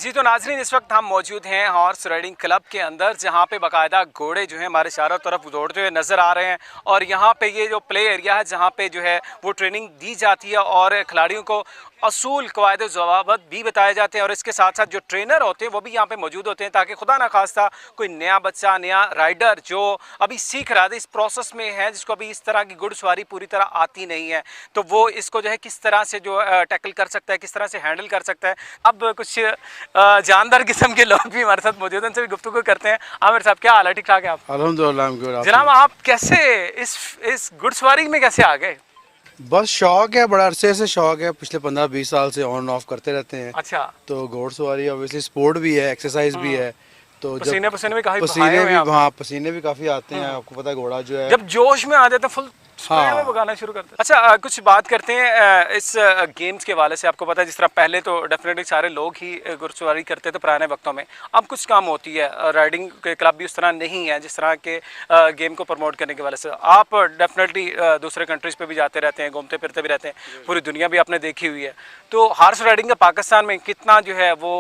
जी तो नाजरीन, इस वक्त हम मौजूद हैं हॉर्स राइडिंग क्लब के अंदर, जहां पे बाकायदा घोड़े जो हैं हमारे चारों तरफ दौड़ते हुए नज़र आ रहे हैं। और यहां पे ये जो प्ले एरिया है जहां पे जो है वो ट्रेनिंग दी जाती है और खिलाड़ियों को असूल कवायद ज़वाबित भी बताए जाते हैं। और इसके साथ साथ जो ट्रेनर होते हैं वो भी यहाँ पे मौजूद होते हैं, ताकि खुदा ना खास्ता कोई नया बच्चा, नया राइडर जो अभी सीख रहा था, इस प्रोसेस में है, जिसको अभी इस तरह की घुड़सवारी पूरी तरह आती नहीं है, तो वो इसको जो है किस तरह से जो टैकल कर सकता है, किस तरह से हैंडल कर सकता है। अब कुछ जानदार किस्म के लोग भी हमारे साथ मौजूद हैं, उनसे भी गुफ्तगू करते हैं। आमिर साहब, क्या हाल है? ठीक ठाक है आप? अल्हम्दुलिल्लाह। जनाब, आप कैसे इस घुड़सवारी में कैसे आ गए? बस शौक है, बड़ा अरसे से शौक है, पिछले 15-20 साल से ऑन ऑफ करते रहते हैं। अच्छा। तो घोड़सवारी ऑब्वियसली स्पोर्ट भी है, एक्सरसाइज भी है। तो पसीने भी काफी पसीने भी काफी आते हैं। आपको पता है घोड़ा जो है जब जोश में आ जाता है फुल स्पीड में भगाना शुरू करते हैं। अच्छा, कुछ बात करते हैं इस गेम्स के वाले से। आपको पता है जिस तरह पहले तो डेफिनेटली सारे लोग ही घुड़सवारी करते थे पुराने वक्तों में, अब कुछ काम होती है। राइडिंग के क्लब भी उस तरह नहीं है जिस तरह के गेम को प्रमोट करने के वाले से। आप डेफिनेटली दूसरे कंट्रीज़ पे भी जाते रहते हैं, घूमते फिरते भी रहते हैं, पूरी दुनिया भी आपने देखी हुई है। तो हॉर्स राइडिंग का पाकिस्तान में कितना जो है वो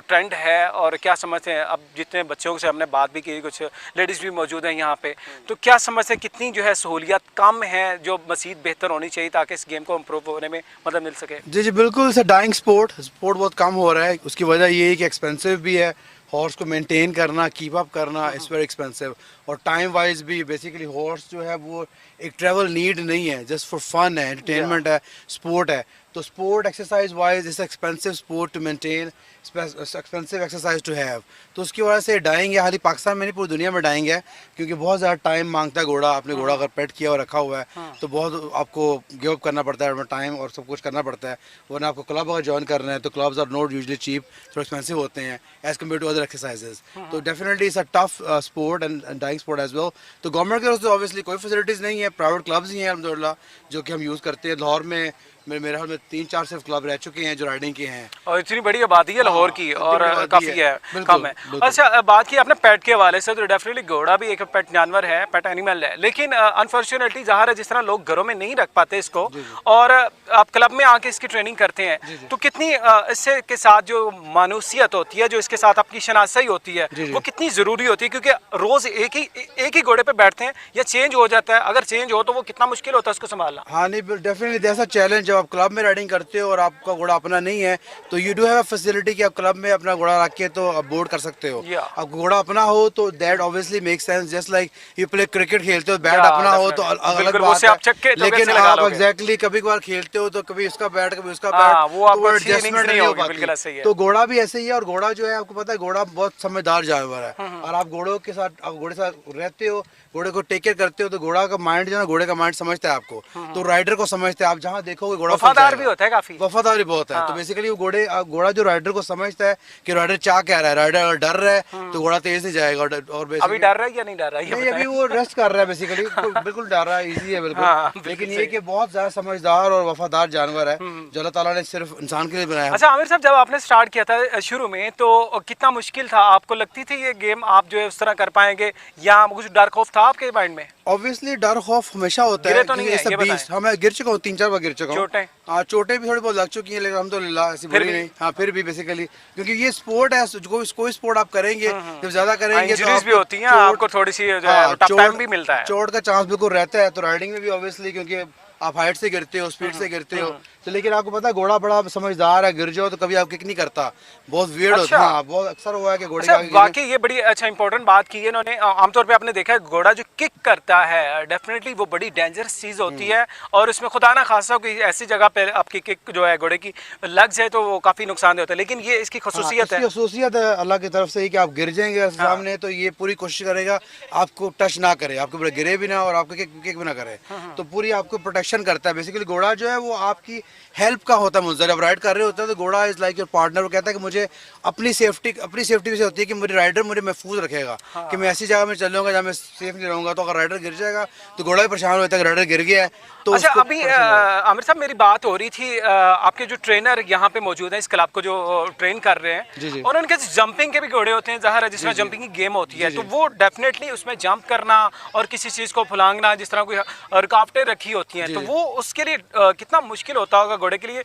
ट्रेंड है और क्या समझते हैं? अब जितने बच्चों से हमने बात भी की, कुछ लेडीज़ भी मौजूद हैं यहाँ पे, तो क्या समझते हैं कितनी जो है सहूलियत कम है जो मज़ीद बेहतर होनी चाहिए ताकि इस गेम को इम्प्रूव होने में मदद मिल सके? जी बिल्कुल। सर, डाइंग स्पोर्ट बहुत कम हो रहा है। उसकी वजह ये है कि एक्सपेंसिव भी है। हॉर्स को मेंटेन करना, कीप अप करना इट्स वेरी एक्सपेंसिव। और टाइम वाइज भी बेसिकली हॉर्स जो है वो एक ट्रैवल नीड नहीं है, जस्ट फॉर फन है, एंटरटेनमेंट है, स्पोर्ट है। तो sport exercise wise it's expensive sport to maintain, expensive exercise to have. तो उसकी वजह से डाइंग है, खाली पाकिस्तान में नहीं पूरी दुनिया में डाइंग है, क्योंकि बहुत ज़्यादा टाइम मांगता है घोड़ा। आपने घोड़ा अगर पेट किया और रखा हुआ है तो बहुत आपको गिव अप करना पड़ता है, टाइम और सब कुछ करना पड़ता है। वरना आपको क्लब अगर ज्वाइन करना है तो clubs are not usually cheap, थोड़ा एक्सपेंसिव होते हैं as compare to other exercises. तो definitely it's a tough sport and dying sport as well. तो गवर्नमेंट की तरफ से ऑब्वियसली कोई फैसिलिटीज़ नहीं है, प्राइवेट क्लब्स ही हैं अल्हम्दुलिल्लाह जो कि हम यूज़ करते हैं। लाहौर में मेरे ख्याल में 3-4 सिर्फ क्लब रह चुके हैं जो राइडिंग के हैं। और इतनी बड़ी आबादी है लाहौर की, और काफ़ी है, कम है। अच्छा, बात की आपने पेट के हवाले से, तो डेफिनेटली घोड़ा भी एक पेट जानवर है, पेट एनिमल है, लेकिन अनफॉर्चुनेटली ज़ाहिर है जिस तरह लोग घरों में नहीं रख पाते इसको, और आप क्लब में आके इसकी ट्रेनिंग करते हैं, तो कितनी इससे के साथ जो मानूसियत होती है, जो इसके साथ आपकी शनासाई होती है, वो कितनी ज़रूरी होती है? क्योंकि रोज़ एक ही घोड़े पर बैठते हैं या चेंज हो जाता है, अगर चेंज हो तो वो कितना मुश्किल होता है उसको संभालना? हाँ नहीं, डेफिनेटली ऐसा चैलेंज जब आप क्लब में राइडिंग करते हो और आपका घोड़ा अपना नहीं है तो यू डू हैव फैसिलिटी कि आप क्लब में अपना घोड़ा रख के तो आप बोर्ड कर सकते हो। अब घोड़ा अपना हो तो that obviously make sense, just like you play cricket खेलते हो, बैट अपना हो तो अलग बात है। लेकिन आप एग्जैक्टली कभी कभार खेलते हो तो कभी उसका बैट कभी उसका बैट, वो एडजस्टमेंट नहीं हो पाती। तो घोड़ा भी ऐसे ही है। और घोड़ा जो है आपको पता है घोड़ा बहुत समझदार जानवर है, और आप घोड़ों के साथ घोड़े के साथ रहते हो, घोड़े को टेक केयर करते हो, तो घोड़ा का माइंड जो है घोड़े का माइंड समझता है आपको, तो राइडर को समझता है। आप जहाँ देखोगे घोड़ा वफादार भी होता है, काफी वफादारी बहुत है। तो बेसिकली घोड़ा जो राइडर को समझता है कि राइडर चाह क्या रहा है, राइडर अगर डर रहा है तो घोड़ा तेज नहीं जाएगा। और अभी डर रहा है या नहीं डर रहा है? नहीं, अभी वो रेस्ट कर रहा है बेसिकली, बिल्कुल डर रहा है, इजी है बिल्कुल। लेकिन ये कि बहुत ज्यादा समझदार और वफादार जानवर है जो अल्लाह ताला ने सिर्फ इंसान के लिए बनाया। अच्छा आमिर साहब, जब आपने स्टार्ट किया था शुरू में तो कितना मुश्किल था? आपको लगती थी ये गेम आप जो है उस तरह कर पाएंगे, या कुछ डर खौफ था आपके माइंड में? ऑब्वियसली डर खौफ हमेशा होता है। तो नहीं है, मैं गिर चुका हूँ, 3-4 बार गिर चुका हूँ। हाँ, चोटें भी थोड़ी बहुत लग चुकी हैं, लेकिन अल्हम्दुलिल्लाह ऐसी बुरी नहीं। हाँ, फिर भी बेसिकली क्योंकि ये स्पोर्ट है, कोई स्पोर्ट आप करेंगे जब ज्यादा करेंगे तो भी होती हैं, आपको थोड़ी सी टफ टाइम भी मिलता है, चोट का चांस बिल्कुल रहता है। तो राइडिंग में भी ऑब्वियसली क्योंकि आप हाइट से गिरते हो, स्पीड से गिरते हो, तो लेकिन आपको पता है घोड़ा बड़ा समझदार है, गिर जाओ तो कभी आप किक नहीं करता, बहुत वियर्ड होता है। बहुत अक्सर हुआ है कि घोड़े वाकई ये बड़ी अच्छा इंपॉर्टेंट बात की है इन्होंने। आमतौर पे आपने देखा है घोड़ा जो किक करता है डेफिनेटली वो बड़ी डेंजरस चीज होती है, और उसमें खुदा ना खासा कोई ऐसी जगह पे आपकी किक जो है घोड़े की लग जाए तो वो काफी नुकसानदेह होता है। लेकिन ये इसकी खसूसियत है, खसूसियत है अल्लाह की तरफ से कि आप गिर जाएंगे सामने तो ये पूरी कोशिश करेगा आपको टच ना करे, आपके ऊपर गिरे भी ना और आपको किक भी ना करे, तो पूरी आपको प्रोटेक्शन करता है। बेसिकली घोड़ा जो है वो आपकी हेल्प का होता है। मुझे जब राइड कर रहे होते हैं तो घोड़ा इज लाइक योर पार्टनर। वो कहता है कि मुझे अपनी सेफ्टी से होती है कि मेरे राइडर मुझे महफूज रखेगा, कि मैं ऐसी जगह में चलूंगा जहाँ मैं सेफ नहीं रहूंगा, तो अगर राइडर गिर जाएगा तो घोड़ा भी परेशान होता है कि राइडर गिर गया है। तो अच्छा, अभी आमिर साहब मेरी बात हो रही थी, आपके जो ट्रेनर यहाँ पे मौजूद हैं इस क्लब को जो ट्रेन कर रहे हैं, और उनके जंपिंग के भी घोड़े होते हैं, ज़ाहिर है जिस तरह जंपिंग की गेम होती है, तो वो डेफिनेटली उसमें जंप करना और किसी चीज़ को फुलांगना, जिस तरह कोई रुकावटें रखी होती हैं, तो वो उसके लिए कितना मुश्किल होता होगा घोड़े के लिए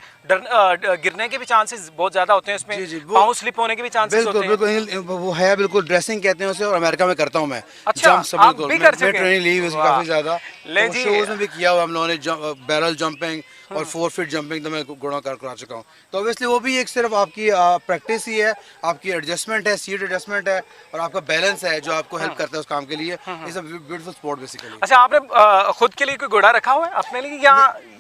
गिरने के भी चांसेस बहुत ज्यादा होते हैं इसमें, जी, वो- पाँव स्लिप होने के भी चांसेस होते बिल्कुल हैं। बिल्कुल वो है, बिल्कुल ड्रेसिंग कहते हैं उसे, और अमेरिका में करता हूँ मैं। अच्छा, जंप सब आप बिल्कुल भी कर मैं चुके हैं? ट्रेनिंग ली उसकी वाह। काफी ज्यादा, ले तो जी। शोज में भी किया हुआ हम लोगों ने, बैरल जंपिंग और 4 फीट जंपिंग तो मैं घोड़ा करा चुका हूँ। तो ऑब्वियसली वो भी एक सिर्फ आपकी प्रैक्टिस ही है, आपकी एडजस्टमेंट है, सीट एडजस्टमेंट है, और आपका बैलेंस है जो आपको हेल्प करता है उस काम के लिए। It's a beautiful sport basically. अच्छा, आपने खुद के लिए कोई घोड़ा रखा हुआ है अपने लिए, या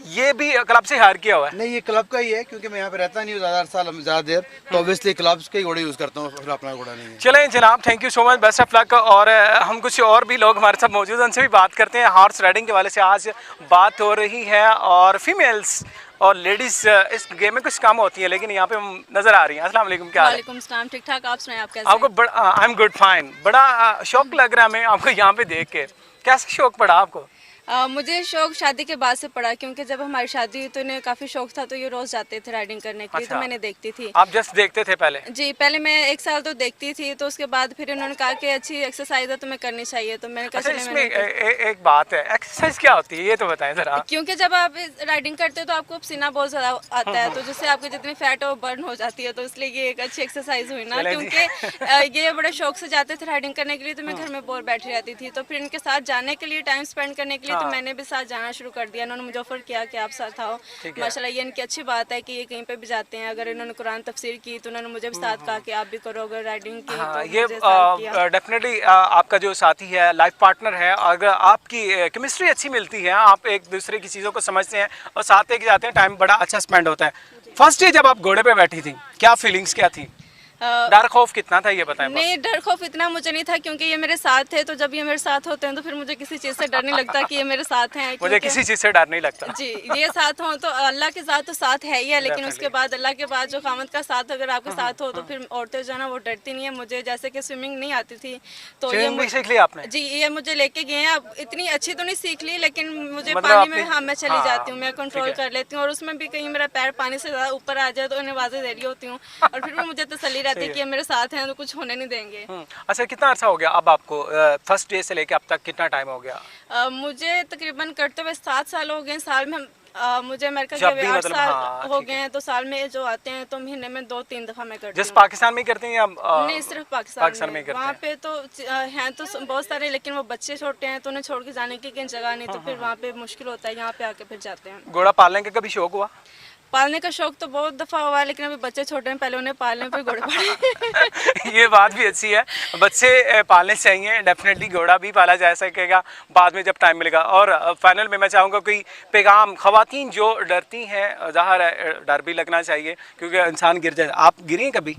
ये भी क्लब से हायर किया हुआ है? नहीं, ये क्लब का ही है, क्योंकि मैं यहाँ पे रहता नहीं हूँ ज्यादा देर, तो ऑब्वियसली क्लब्स के ही घोड़े यूज करता हूँ, फिर अपना घोड़ा नहीं है। चलें जनाब, thank you so much, best of luck. और हम कुछ और भी लोग हमारे साथ मौजूद हैं, उनसे भी बात करते हैं। हॉर्स राइडिंग के वाले से आज बात हो रही है, और फीमेल्स और लेडीज इस गेम में कुछ कम होती है, लेकिन यहाँ पे हम नजर आ रही हैं। अस्सलाम वालेकुम, क्या हाल है? वालेकुम सलाम, ठीक ठाक। आप सुनाएं, आप कैसे आपको बड़ा, आई एम गुड फाइन, बड़ा शौक लग रहा है हमें आपको यहाँ पे देख के। कैसे शौक पड़ा आपको? मुझे शौक शादी के बाद से पड़ा, क्योंकि जब हमारी शादी हुई तो इन्हें काफ़ी शौक था, तो ये रोज़ जाते थे राइडिंग करने के लिए। अच्छा। तो मैंने देखती थी। आप जस्ट देखते थे पहले? जी, पहले मैं 1 साल तो देखती थी, तो उसके बाद फिर उन्होंने कहा कि अच्छी एक्सरसाइज है, तुम्हें करनी चाहिए, तो मैंने कहा अच्छा, चलिए इसमें मैंने एक बात है, एक्सरसाइज क्या होती है ये तो बताएं जरा। क्योंकि जब आप राइडिंग करते हो तो आपको पसीना बहुत ज़्यादा आता है, तो जिससे आपकी जितनी फैट है वो बर्न हो जाती है, तो इसलिए ये एक अच्छी एक्सरसाइज हुई ना। चलें जी। क्योंकि ये बड़े शौक से जाते थे राइडिंग करने के लिए, तो मैं घर में बोर बैठी रहती थी, तो फिर इनके साथ जाने के लिए, टाइम स्पेंड करने के लिए, तो हाँ। मैंने भी साथ जाना शुरू कर दिया। इन्होंने मुझे ऑफर किया कि आप साथ आओ। ठीक है। माशाल्लाह, ये इनकी अच्छी बात है कि ये कहीं पे भी जाते हैं। अगर इन्होंने कुरान तफसीर की तो उन्होंने मुझे भी साथ कहा कि आप भी करो, अगर राइडिंग की हाँ, तो ये मुझे साथ किया। डेफिनेटली आपका जो साथी है, लाइफ पार्टनर है, अगर आपकी केमिस्ट्री अच्छी मिलती है, आप एक दूसरे की चीज़ों को समझते हैं और साथ लेके जाते हैं, टाइम बड़ा अच्छा स्पेंड होता है। फर्स्ट डे जब आप घोड़े पे बैठी थी, क्या फीलिंग्स क्या थी? डर खौफ कितना था ये बताएं बस। नहीं, डर खौफ इतना मुझे नहीं था, क्योंकि ये मेरे साथ थे, तो जब ये मेरे साथ होते हैं तो फिर मुझे किसी चीज़ से डर नहीं लगता कि ये मेरे साथ हैं। मुझे क्योंकि- किसी चीज़ से डर नहीं लगता। जी, ये साथ हो तो अल्लाह के साथ तो साथ है ही है, लेकिन उसके Definitely. बाद अल्लाह के बाद जो खामद का साथ अगर आपके साथ हो तो फिर औरतें जो है ना वो डरती नहीं है। मुझे जैसे कि स्विमिंग नहीं आती थी, तो ये स्विमिंग भी सीख ली आपने? जी, ये मुझे लेके गए हैं। अब इतनी अच्छी तो नहीं सीख ली, लेकिन मुझे मतलब पानी में, आपने- हाँ, मैं चली हाँ, जाती हूँ, मैं कंट्रोल ठीक है। कर लेती हूँ, और उसमें भी कहीं मेरा पैर पानी से ज़्यादा ऊपर आ जाए तो उन्हें आवाज़ें दे रही होती हूँ, और फिर भी मुझे तसल्ली रहती है कि ये मेरे साथ हैं तो कुछ होने नहीं देंगे। अच्छा, कितना अर्सा हो गया अब आपको, फर्स्ट डे से लेके अब तक कितना टाइम हो गया? मुझे तकरीबन करते हुए 7 साल हो गए। साल में मुझे अमेरिका जब गए भी 8 मतलब, साल हाँ, हो ठीक गए हैं, तो साल में जो आते हैं तो महीने में 2-3 दफ़ा मैं करती जिस हूँ। पाकिस्तान में ही करते हैं या नहीं, सिर्फ पाकिस्तान में में। ही करते वहाँ हैं? पे तो हैं तो बहुत सारे, लेकिन वो बच्चे छोटे हैं तो उन्हें छोड़ के जाने की कहीं जगह नहीं, तो फिर वहाँ पे मुश्किल होता है। यहाँ पे आके फिर जाते हैं। घोड़ा पालने का कभी शौक हुआ? पालने का शौक तो बहुत दफ़ा हुआ है, लेकिन अभी बच्चे छोटे हैं, पहले उन्हें पालने फिर घोड़े पाले। ये बात भी अच्छी है, बच्चे पालने चाहिए, डेफिनेटली घोड़ा भी पाला जा सकेगा बाद में जब टाइम मिलेगा। और फाइनल में मैं चाहूँगा कोई पैगाम खवातीन जो डरती हैं, ज़ाहिर है डर भी लगना चाहिए क्योंकि इंसान गिर जाए। आप गिरी हैं कभी?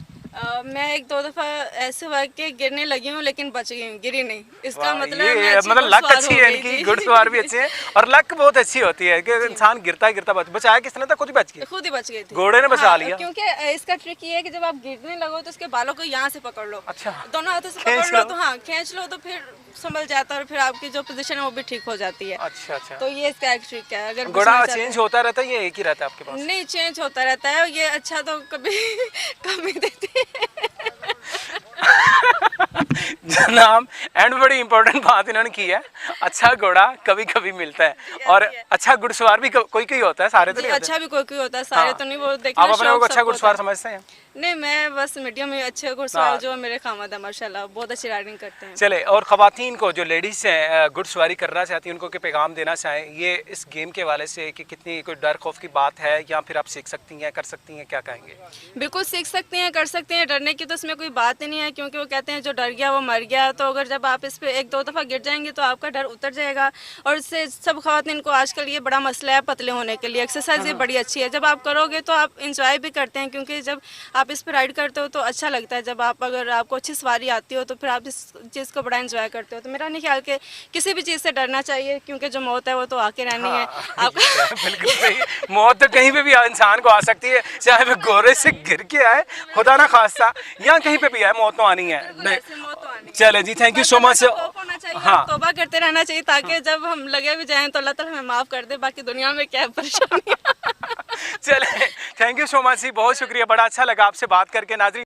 मैं 1-2 दफ़ा ऐसे हुआ कि गिरने लगी हूँ, लेकिन बच गई हूँ, गिरी नहीं। इसका वाह, मतलब ये मैं अच्छी मतलब लक घुड़सवार अच्छी हो है गई, इनकी, जी। घुड़सवार भी अच्छे हैं और लक बहुत अच्छी होती है कि इंसान गिरता गिरता बचाया किसने था, खुद ही बच गया, खुद ही बच गई थी। घोड़े ने बचा हाँ, लिया। क्योंकि इसका ट्रिक ये है कि जब आप गिरने लगो तो उसके बालों को यहाँ से पकड़ लो। अच्छा। दोनों हाथों से खींच पकड़ लो लो। तो, हाँ, खींच लो तो फिर संभल जाता है, और फिर आपकी जो पोजीशन है वो भी ठीक हो जाती है। अच्छा अच्छा। तो ये इसका एक ट्रिक है। अगर घोड़ा बचना चाहते चेंज होता रहता है या एक ही रहता है आपके पास? हैं- नहीं, चेंज होता रहता है। ये अच्छा तो कभी कमी देती है। जनाब, एंड बड़ी इंपॉर्टेंट बात इन्होंने की है, अच्छा घोड़ा कभी कभी मिलता है, और अच्छा घुड़सवार भी कोई कोई होता है, सारे तो जी, नहीं होते। अच्छा भी कोई कोई होता है, सारे हाँ। तो नहीं। वो देखना आप अपने शौक को अच्छा सबको घुड़सवार होता है। समझते हैं? नहीं, मैं बस मीडियम में अच्छे घुड़सवार हाँ। जो मेरे खामद है, माशाल्लाह, बहुत अच्छी राइडिंग करते हैं। चले, और ख़वातीन को जो लेडीज़ हैं घुड़सवारी करना चाहती हैं, उनको क्या पैगाम देना चाहें ये इस गेम के हवाले से, कि कितनी कोई डर खौफ की बात है या फिर आप सीख सकती हैं, कर सकती हैं, क्या कहेंगे? बिल्कुल सीख सकते हैं, कर सकते हैं। डरने की तो इसमें कोई बात ही नहीं है, क्योंकि वो कहते हैं जो डर गया वो मर गया। तो अगर जब आप इस पे 1-2 दफ़ा गिर जाएंगे तो आपका डर उतर जाएगा। और इससे सब ख़वातीन को आजकल ये बड़ा मसला है पतले होने के लिए। एक्सरसाइज ये बड़ी अच्छी है, जब आप करोगे तो आप इंजॉय भी करते हैं, क्योंकि जब आप इस पर राइड करते हो तो अच्छा लगता है। जब आप, अगर आपको अच्छी सवारी आती हो तो फिर आप इस चीज़ को बड़ा इंजॉय करते हो। तो मेरा नहीं ख्याल कि किसी भी चीज़ से डरना चाहिए, क्योंकि जो मौत है वो तो आके रहनी है। आप बिल्कुल सही, मौत तो कहीं पे भी इंसान को आ सकती है, चाहे वो घोड़े से गिर के आए, खुदा ना खास्ता, या कहीं पे भी आए, मौत तो आनी है। ऐसे मौत तो आनी है। चले जी, थैंक यू सो मच। खौफ होना चाहिए, हाँ। तौबा करते रहना चाहिए, ताकि जब हम लगे भी जाएं तो अल्लाह ताला हमें माफ़ कर दे। बाकी दुनिया में क्या है परेशानी। चले, थैंक यू सो मच जी, बहुत शुक्रिया, बड़ा अच्छा लगा आपसे बात करके। नाज़रीन,